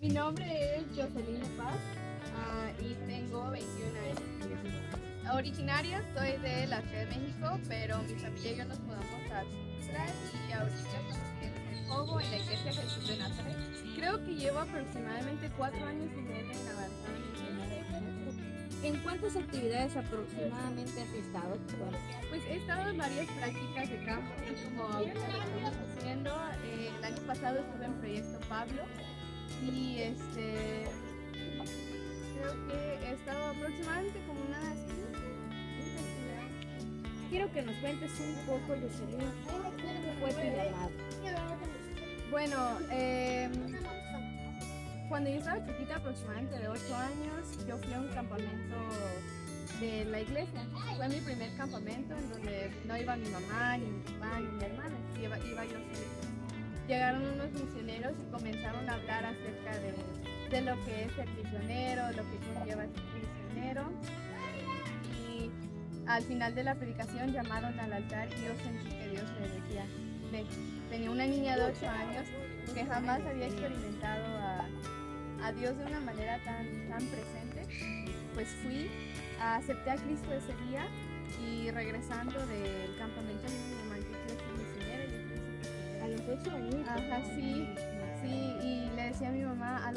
Mi nombre es Jocelyn Paz y tengo 21 años. Originaria soy de la Ciudad de México, pero mi familia y yo nos mudamos a Tuxtla y ahorita estamos en Jobo, en la iglesia Jesús de Nazaret. Creo que llevo aproximadamente 4 años y medio en avanzar en ¿En cuántas actividades aproximadamente has estado? Pues he estado en varias prácticas de campo, como ahorita lo estamos haciendo. El año pasado estuve en Proyecto Pablo y creo que he estado aproximadamente como unas 15. Quiero que nos cuentes un poco, Jocelyn, cómo fue tu llamado. Bueno, cuando yo estaba chiquita, aproximadamente de 8 años, yo fui a un campamento de la iglesia. Fue mi primer campamento en donde no iba mi mamá, ni mi papá, ni mi hermana, iba yo sola. Llegaron unos misioneros y comenzaron a hablar acerca de lo que es ser misionero, lo que conlleva ser misionero. Y al final de la predicación llamaron al altar y yo sentí que Dios me decía, ve, tenía una niña de 8 años que jamás había experimentado a Dios de una manera tan presente. Pues fui, acepté a Cristo ese día y regresando del campamento mi mamá que quiero ser misionera. A los 8 años. Ajá, sí, y le decía a mi mamá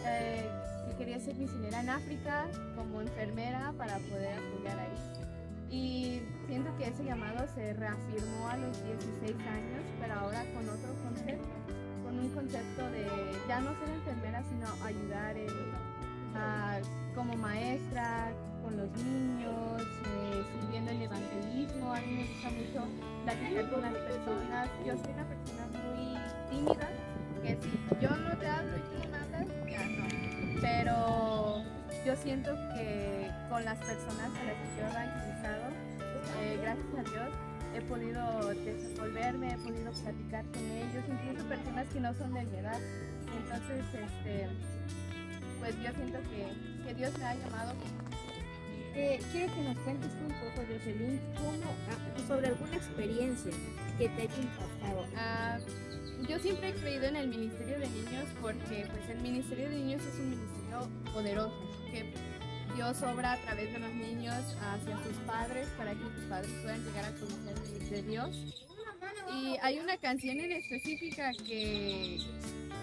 que quería ser misionera en África como enfermera para poder apoyar ahí. Y siento que ese llamado se reafirmó a los 16 años, pero ahora con otro concepto, con un concepto de ya no ser enfermera, sino ayudar como maestra con los niños, sirviendo el evangelismo. A mí me gusta mucho platicar con las personas. Yo soy una persona muy tímida, que si yo no te hablo y tú no me hablas, ya no. Pero yo siento que con las personas a las que yo he evangelizado, gracias a Dios, he podido desenvolverme, he podido platicar con ellos, incluso personas que no son de mi edad. Entonces, pues yo siento que Dios me ha llamado. Quiero que nos cuentes un poco, Jocelyn, sobre alguna experiencia que te haya impactado. Yo siempre he creído en el ministerio de niños porque pues el ministerio de niños es un ministerio poderoso, que Dios obra a través de los niños hacia sus padres para que sus padres puedan llegar a conocer de Dios. Y hay una canción en específica que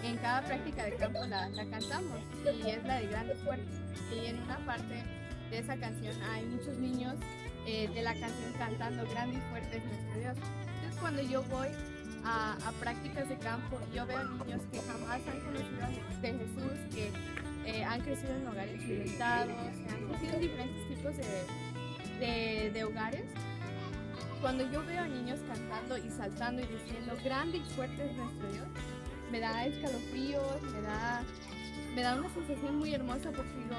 en cada práctica de campo la cantamos y es la de Grande y Fuerte. Y en una parte de esa canción hay muchos niños de la canción cantando Grande y Fuerte es nuestro Dios. Entonces cuando yo voy a prácticas de campo, yo veo niños que jamás han conocido de Jesús, que han crecido en hogares violentados, han crecido en diferentes tipos de hogares. Cuando yo veo a niños cantando y saltando y diciendo grande y fuerte es nuestro Dios, me da escalofríos, me da una sensación muy hermosa porque digo,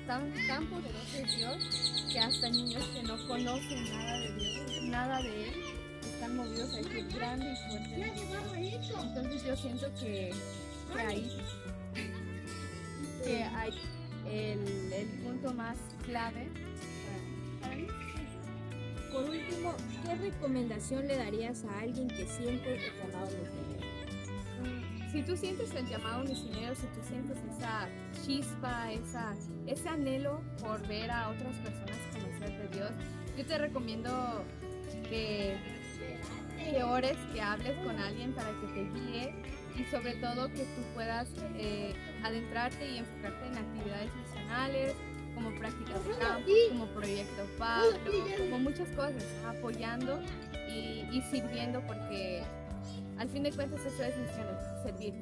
tan poderoso es Dios que hasta niños que no conocen nada de Dios, nada de Él, están movidos a decir grande y fuerte. Entonces yo siento que hay el punto más clave para mí. Por último, ¿qué recomendación le darías a alguien que siente el llamado misionero? Si tú sientes el llamado misionero, si tú sientes esa chispa, ese anhelo por ver a otras personas conocer de Dios, yo te recomiendo que ores, que hables con alguien para que te guíe y sobre todo que tú puedas adentrarte y enfocarte en actividades misionales, como prácticas de campo, como Proyecto Pablo, como muchas cosas, apoyando y sirviendo, porque al fin de cuentas eso es misiones, servir.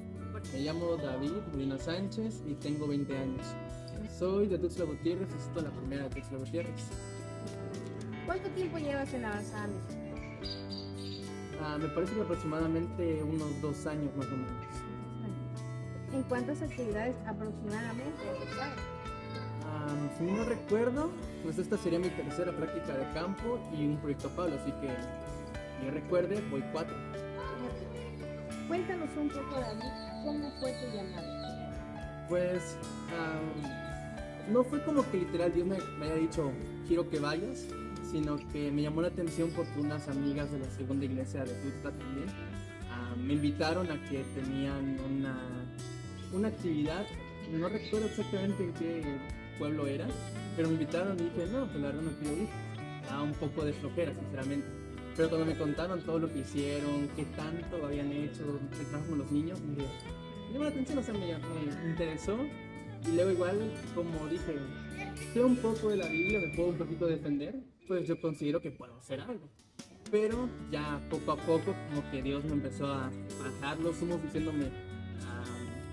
Me llamo David Molina Sánchez y tengo 20 años. Soy de Tuxtla Gutiérrez, asisto a la primera de Tuxtla Gutiérrez. ¿Cuánto tiempo llevas en Avanzada Misionera? Me parece que aproximadamente unos 2 años más o menos. ¿En cuántas actividades aproximadamente? Si no recuerdo, pues esta sería mi tercera práctica de campo y un proyecto Pablo, así que yo recuerde, voy 4. Cuéntanos un poco, David, ¿cómo fue tu llamado? Pues no fue como que literal Dios me haya dicho quiero que vayas, sino que me llamó la atención porque unas amigas de la segunda iglesia de Tuxtla también me invitaron a que tenían una actividad, no recuerdo exactamente en qué pueblo era, pero me invitaron y dije, no, pues la verdad no quiero ir. Da un poco de flojera, sinceramente. Pero cuando me contaron todo lo que hicieron, qué tanto habían hecho, el trabajo con los niños, me llamó la atención, o sea, me interesó. Y luego igual, como dije, sé un poco de la Biblia, me puedo un poquito defender, pues yo considero que puedo hacer algo. Pero ya poco a poco, como que Dios me empezó a bajar los humos diciéndome,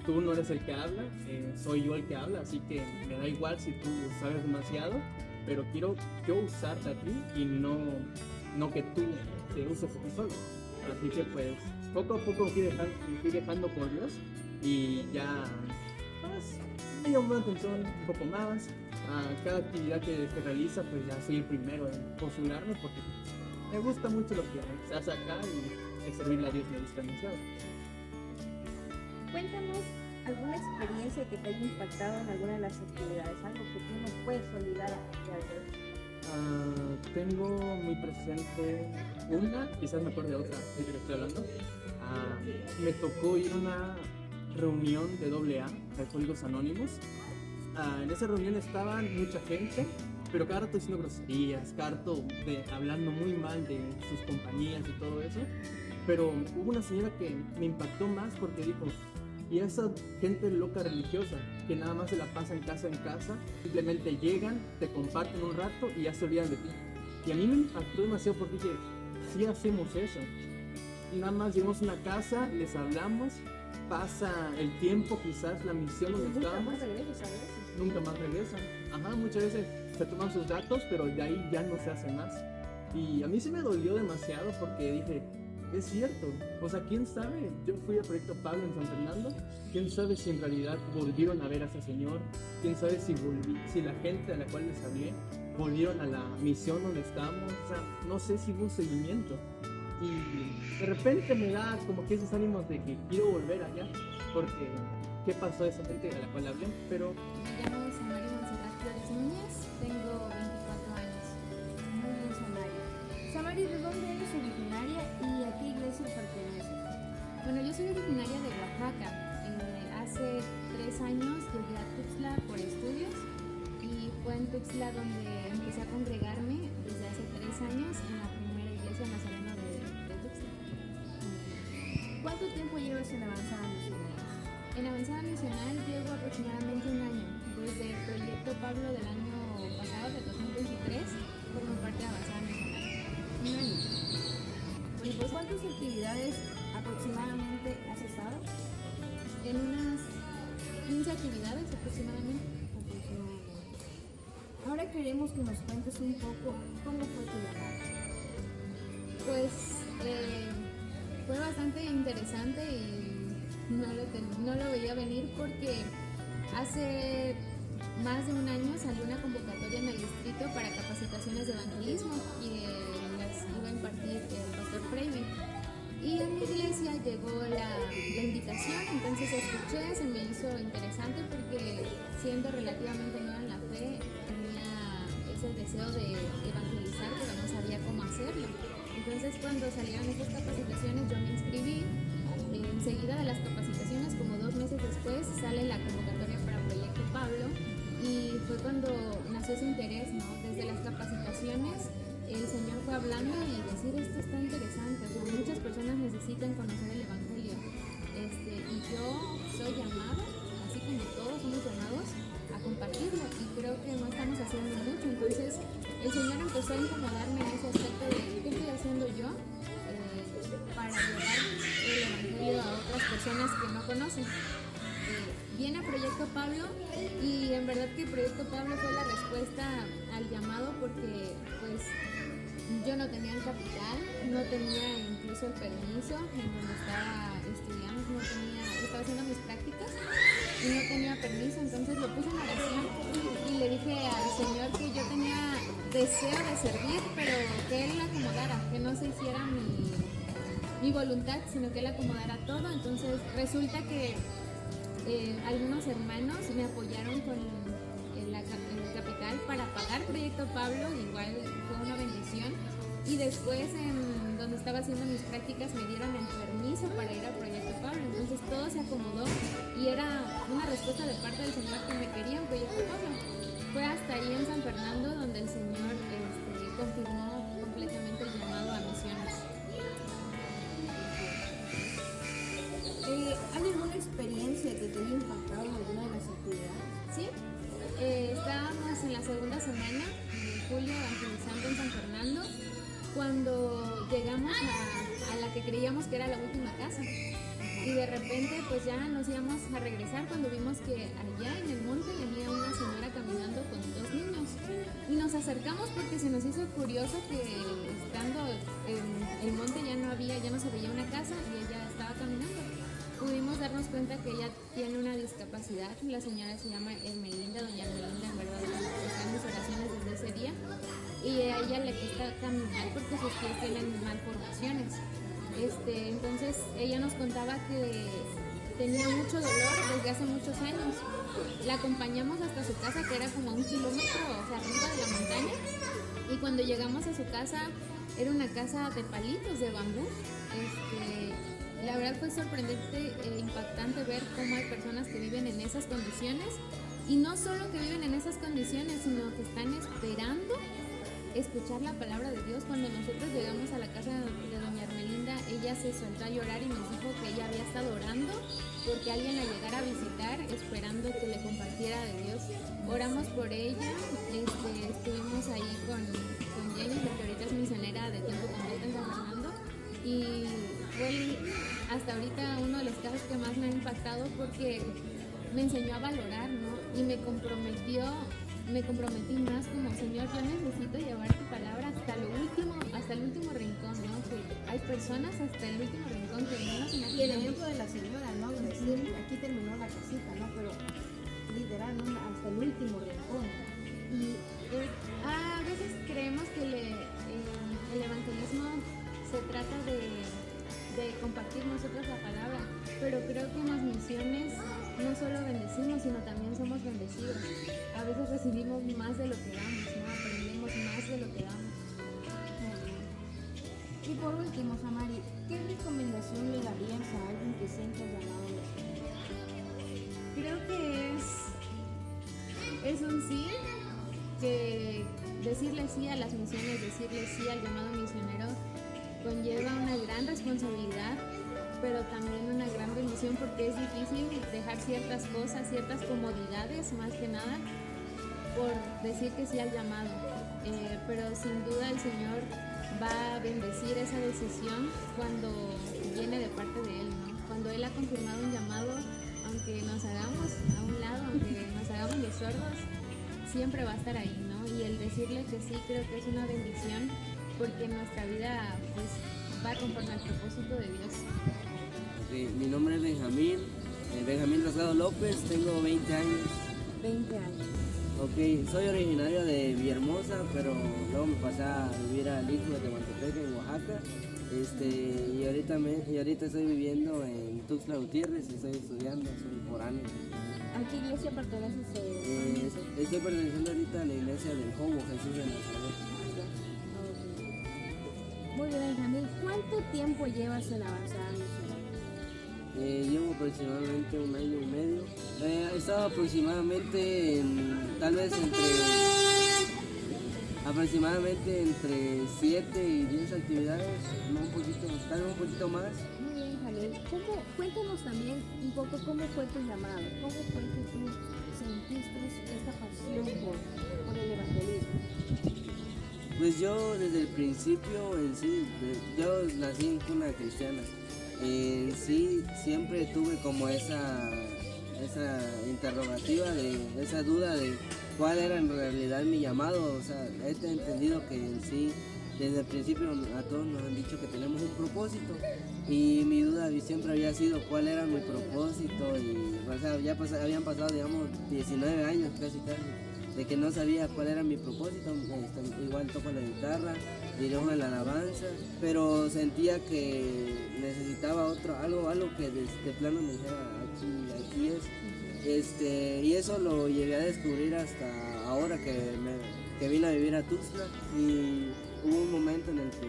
tú no eres el que habla, soy yo el que habla, así que me da igual si tú sabes demasiado, pero quiero yo usarte a ti y no que tú te uses a ti solo. Así que pues poco a poco me fui dejando por Dios y ya pues, me llamó la atención un poco más. A cada actividad que realiza, pues ya soy el primero en postularme porque me gusta mucho lo que se hace acá y el servirle a Dios me gusta demasiado. Cuéntanos alguna experiencia que te haya impactado en alguna de las actividades, algo que tú no puedes olvidar Tengo muy presente una, quizás me acuerde de otra de que estoy hablando. Me tocó ir a una reunión de AA, de Alcohólicos Anónimos. En esa reunión estaban mucha gente, pero cada rato diciendo groserías, cada rato hablando muy mal de sus compañías y todo eso. Pero hubo una señora que me impactó más porque dijo, y esa gente loca religiosa que nada más se la pasa en casa, simplemente llegan, te comparten un rato y ya se olvidan de ti. Y a mí me impactó demasiado porque dije, sí hacemos eso. Y nada más llegamos a una casa, les hablamos, pasa el tiempo, quizás la misión donde estábamos. Nunca más regresan. Ajá, muchas veces se toman sus datos, pero de ahí ya no se hace más. Y a mí se me dolió demasiado porque dije, es cierto, o sea, quién sabe, yo fui al Proyecto Pablo en San Fernando, quién sabe si en realidad volvieron a ver a ese señor, quién sabe si la gente a la cual les hablé volvieron a la misión donde estábamos, o sea, no sé si hubo seguimiento. Y de repente me da como que esos ánimos de que quiero volver allá, porque qué pasó a esa gente a la cual hablé, pero... Me llamo Samaria Montserrat Flores Núñez, tengo 24 años. Muy bien, Samaria. Samaria, ¿de dónde eres originaria y a qué iglesia perteneces? Bueno, yo soy originaria de Oaxaca. Hace 3 años llegué a Tuxtla por estudios y fue en Tuxtla donde empecé a congregarme desde hace 3 años en la primera iglesia nazarena de Tuxtla. ¿Cuánto tiempo llevas en Avanzada Misional? En Avanzada Misional llevo aproximadamente un año. Desde el Proyecto Pablo del año pasado, de 2023, formo parte de Avanzada Misional. Un año. Bueno, pues ¿cuántas actividades aproximadamente has estado? En unas 15 actividades aproximadamente. Ahora queremos que nos cuentes un poco cómo fue tu llamada. Pues fue bastante interesante y no lo veía venir porque hace más de un año salió una convocatoria en el distrito para capacitaciones de evangelismo y las iba a impartir el pastor Freire. Y en mi iglesia llegó la invitación, entonces escuché, se me hizo interesante porque siendo relativamente nueva en la fe, tenía ese deseo de evangelizar, pero no sabía cómo hacerlo. Entonces cuando salieron estas capacitaciones yo me inscribí, enseguida de las capacitaciones, como 2 meses después, sale la convocatoria para Proyecto Pablo y fue cuando nació ese interés, ¿no? Desde las capacitaciones el Señor fue hablando y decir esto está interesante, o sea, muchas personas necesitan conocer el Evangelio y yo soy llamada, así como todos somos llamados, a compartirlo y creo que no estamos haciendo mucho, entonces el Señor empezó a incomodarme en ese aspecto de qué estoy haciendo yo para llevar el Evangelio a otras personas que no conocen. Viene Proyecto Pablo y en verdad que Proyecto Pablo fue la respuesta al llamado porque pues yo no tenía el capital, no tenía incluso el permiso en donde estaba estudiando, estaba haciendo mis prácticas y no tenía permiso, entonces lo puse en oración y le dije al Señor que yo tenía deseo de servir, pero que Él acomodara, que no se hiciera mi voluntad, sino que Él acomodara todo. Entonces resulta que algunos hermanos me apoyaron con el capital para pagar Proyecto Pablo, igual fue una bendición. Y después en donde estaba haciendo mis prácticas me dieron el permiso para ir al Proyecto Pablo. Entonces todo se acomodó y era una respuesta de parte del Señor que me quería en Proyecto Pablo. Fue hasta ahí en San Fernando donde el Señor confirmó completamente el llamado a misiones. ¿Hay alguna experiencia que te haya impactado en alguna de las actividades? Sí, estábamos en la segunda semana de julio evangelizando en San Fernando cuando llegamos a la que creíamos que era la última casa y de repente pues ya nos íbamos a regresar cuando vimos que allá en el monte venía una señora caminando con 2 niños y nos acercamos porque se nos hizo curioso que estando en el monte ya no se veía una casa y ella estaba caminando. Pudimos darnos cuenta que ella tiene una discapacidad. La señora se llama Hermelinda, doña Hermelinda, en verdad está en mis oraciones desde ese día. Y a ella le cuesta caminar porque sus pies tienen malformaciones. Entonces ella nos contaba que tenía mucho dolor desde hace muchos años. La acompañamos hasta su casa, que era como a 1 kilómetro, o sea, arriba de la montaña. Y cuando llegamos a su casa, era una casa de palitos de bambú. La verdad fue sorprendente e impactante ver cómo hay personas que viven en esas condiciones y no solo que viven en esas condiciones, sino que están esperando escuchar la palabra de Dios. Cuando nosotros llegamos a la casa de doña Hermelinda, ella se soltó a llorar y nos dijo que ella había estado orando porque alguien la llegara a visitar esperando que le compartiera de Dios. Oramos por ella, estuvimos ahí con Jenny, que ahorita es misionera de tiempo completo en San Fernando, y fue hasta ahorita uno de los casos que más me ha impactado porque me enseñó a valorar, ¿no? Y me comprometí más como, Señor, yo necesito llevar tu palabra hasta el último rincón, ¿no? Que hay personas hasta el último rincón que no nos imaginamos. Y el ejemplo de la señora, ¿no? Decir, aquí terminó la casita, ¿no? Pero literal, ¿no? Hasta el último rincón. Y a veces creemos que el evangelismo se trata de compartir nosotros la palabra, pero creo que en las misiones no solo bendecimos, sino también somos bendecidos. A veces recibimos más de lo que damos, ¿no? Aprendemos más de lo que damos. Y por último, Samari, ¿qué recomendación le darías a alguien que sienta el llamado de Dios? Creo que es un sí, que decirle sí a las misiones, decirle sí al llamado misionero conlleva una gran responsabilidad, pero también una gran bendición porque es difícil dejar ciertas cosas, ciertas comodidades más que nada por decir que sí al llamado, pero sin duda el Señor va a bendecir esa decisión cuando viene de parte de Él, ¿no? Cuando Él ha confirmado un llamado, aunque nos hagamos a un lado, aunque nos hagamos los sordos, siempre va a estar ahí, ¿no? Y el decirle que sí creo que es una bendición porque nuestra vida pues va conforme al propósito de Dios. Okay, mi nombre es Benjamín Rosado López, tengo 20 años. 20 años. Ok, soy originario de Villahermosa, pero luego me pasé a vivir al Istmo de Tehuantepec, en Oaxaca. Y ahorita estoy viviendo en Tuxtla Gutiérrez y estoy estudiando, soy foráneo. ¿A qué iglesia perteneces? Estoy perteneciendo ahorita a la iglesia del Jobo, Jesús de Nazaret. Muy bien, Benjamín. ¿Cuánto tiempo llevas en Avanzada Misionera? Llevo aproximadamente 1 año y medio. He estado aproximadamente entre 7 y 10 actividades, tal vez un poquito más. Muy bien, Jalil. Cuéntanos también un poco cómo fue tu llamado, cómo fue que tú sentiste esta pasión por el evangelismo. Pues yo desde el principio en sí, yo nací en cuna cristiana. En sí siempre tuve como esa interrogativa, esa duda de cuál era en realidad mi llamado. O sea, he entendido que en sí desde el principio a todos nos han dicho que tenemos un propósito y mi duda siempre había sido cuál era mi propósito y o sea, habían pasado digamos 19 años casi de que no sabía cuál era mi propósito. Igual toco la guitarra, dirijo en la alabanza, pero sentía que necesitaba algo que de plano me dijera aquí es. Y eso lo llegué a descubrir hasta ahora que vine a vivir a Tuxtla y hubo un momento en el que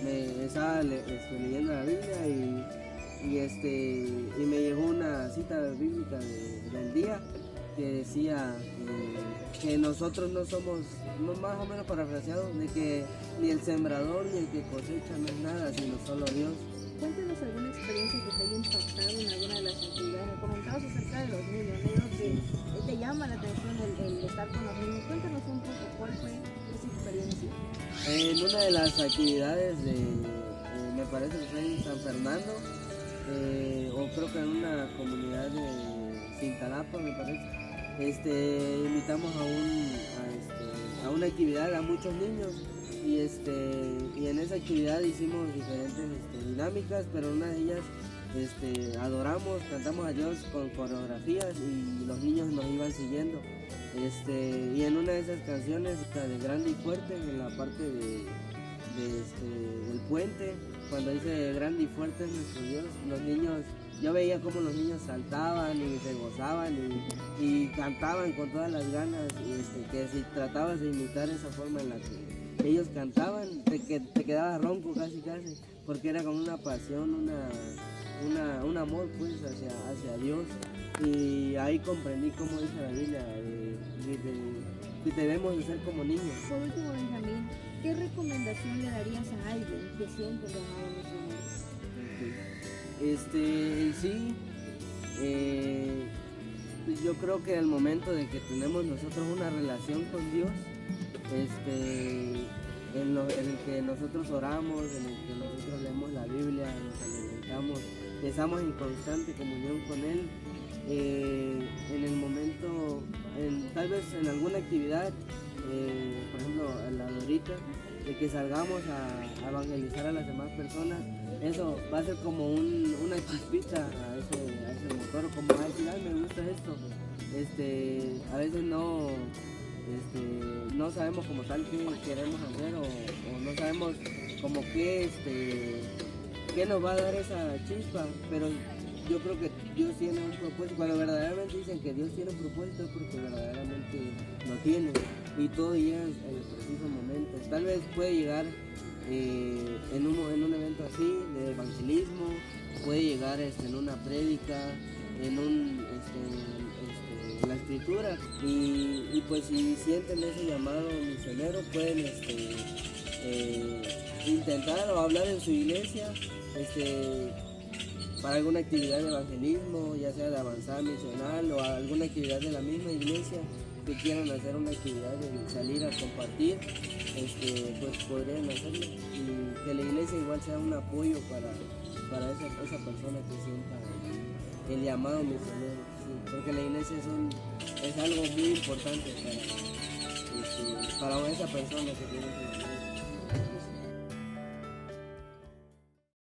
me estaba leyendo la Biblia y me llegó una cita bíblica del día que decía que nosotros no somos, más o menos parafraseado, de que ni el sembrador ni el que cosecha no es nada, sino solo Dios. Cuéntanos alguna experiencia que te haya impactado en alguna de las actividades. Me comentabas acerca de los niños, ¿no? Que te llama la atención el estar con los niños. Cuéntanos un poco cuál fue esa experiencia. En una de las actividades me parece que fue en San Fernando, o creo que en una comunidad de Cintalapa, me parece, invitamos a una actividad a muchos niños y en esa actividad hicimos diferentes dinámicas, pero una de ellas adoramos, cantamos a Dios con coreografías y los niños nos iban siguiendo. Y en una de esas canciones, de Grande y Fuerte, en la parte del puente, cuando dice Grande y Fuerte es nuestro Dios, los niños, yo veía como los niños saltaban y se gozaban y cantaban con todas las ganas, que si tratabas de imitar esa forma en la que ellos cantaban, te quedabas ronco casi, porque era como una pasión, un amor pues hacia Dios. Y ahí comprendí cómo dice la Biblia, que debemos de ser como niños. Por último, Benjamín, ¿qué recomendación le darías a alguien que siente el llamado misionero? Yo creo que el momento de que tenemos nosotros una relación con Dios, en el que nosotros oramos, en el que nosotros leemos la Biblia, nos alimentamos, estamos en constante comunión con Él, en el momento, tal vez en alguna actividad, por ejemplo en la Dorita, de que salgamos a evangelizar a las demás personas, eso va a ser como una chispita a ese motor, como a decir, ay, me gusta esto. A veces no sabemos como tal qué queremos hacer o no sabemos como qué nos va a dar esa chispa, pero yo creo que Dios tiene un propósito. Cuando verdaderamente dicen que Dios tiene un propósito es porque verdaderamente lo tiene y todo llega en el preciso momento. Tal vez puede llegar en un evento así de evangelismo, puede llegar en una prédica, en la escritura y pues si sienten ese llamado misionero pueden intentar o hablar en su iglesia para alguna actividad de evangelismo, ya sea de avanzada misional o alguna actividad de la misma iglesia que quieran hacer una actividad de salir a compartir, pues podrían hacerlo y que la iglesia igual sea un apoyo para esa persona que sienta el llamado misionero, sí, porque la iglesia es algo muy importante para esa persona que tiene ese llamado.